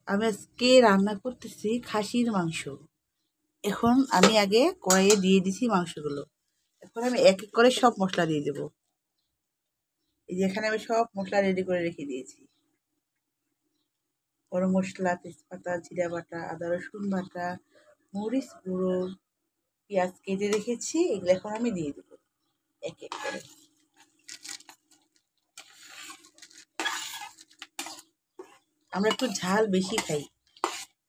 আমি আজকে রান্না করতেছি খাসির মাংস। এখন আমি আগে কড়াইয়ে দিয়ে দিছি মাংসগুলো। এখন আমি এক এক করে সব মশলা দিয়ে দেব। এই যে এখানে আমি সব মশলা রেডি করে রেখে দিয়েছি। গরম মশলা, তেজপাতা, জিরা বাটা, আদা রসুন বাটা, মরিচ গুঁড়ো, পেঁয়াজ কেটে রেখেছি। এগুলো এখন আমি দিয়ে দেবো এক এক করে। আমরা একটু ঝাল বেশি খাই,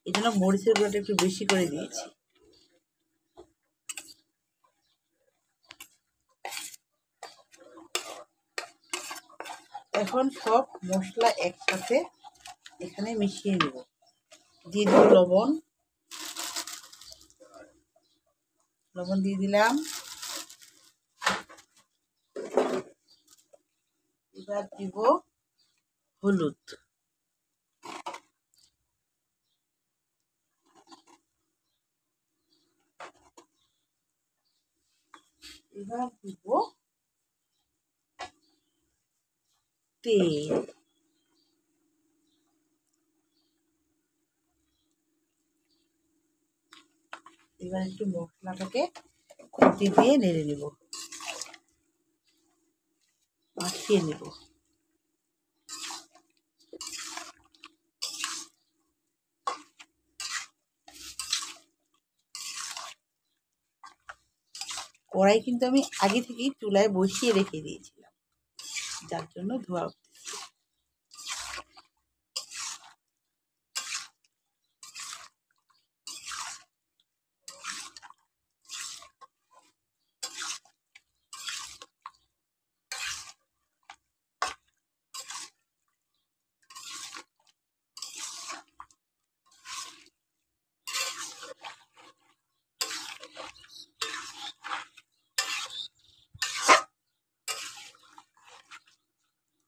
এই জন্য মরিচের গুঁড়োটা একটু বেশি করে দিয়েছি। এখন সব মশলা একসাথে এখানে মিশিয়ে নেব। দিয়ে দেব লবণ, লবণ দিয়ে দিলাম। এবার দিব হলুদ, এবার দিব তেল, এবার একটু মশলাটাকে খুঁটি দিয়ে নেড়ে নেব, মাখিয়ে নেব। কড়াই কিন্তু আমি আগে থেকেই চুলায় বসিয়ে রেখে দিয়েছিলাম, যার জন্য ধোয়া উঠতেছে।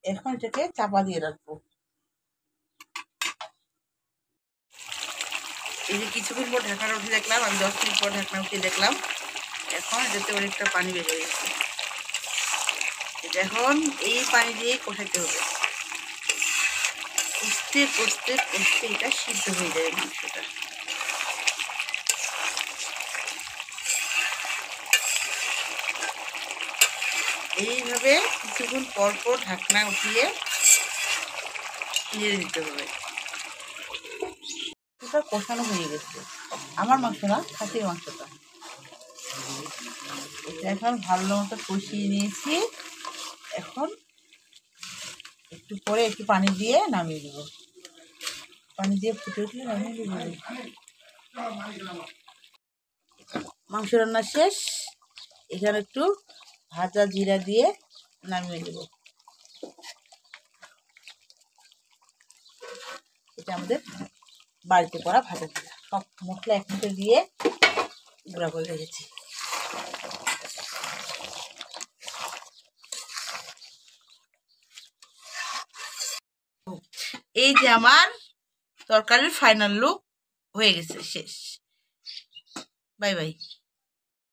এখন এটাকে চাপা দিয়ে রাখবো। এই যে কিছুক্ষণ পর ঢাকনা উঠে দেখলাম, আমি 10 মিনিট পর ঢাকনা উঠে দেখলাম, এখন এটাতে অনেকটা পানি বের হয়ে গেছে। এখন এই পানি দিয়ে কষাতে হবে, কষতে কষতে কষতে এটা সিদ্ধ হয়ে যাবে মাংসটা। এইভাবে কিছুক্ষণ পর পর ঢাকনা উঠিয়ে নেড়ে দিতে হবে। এটা কষানো হয়ে গেছে, আমার মাংস না, খাসির মাংসটা। এটা এখন ভালো মতো কষিয়ে নিয়েছি। এখন একটু পরে একটু পানি দিয়ে নামিয়ে দেবো। পানি দিয়ে ফুটে উঠলে নামিয়ে দেবো। মাংস রান্না শেষ। এখানে একটু ভাজা জিরা দিয়ে নামিয়ে দেবো। এটা আমাদের বাড়িতে করা ভাজা জিরা, সব মশলা একসাথে দিয়ে গুঁড়া করে রেখেছি। এই যে আমার তরকারির ফাইনাল লুক হয়ে গেছে, শেষ। Bye bye.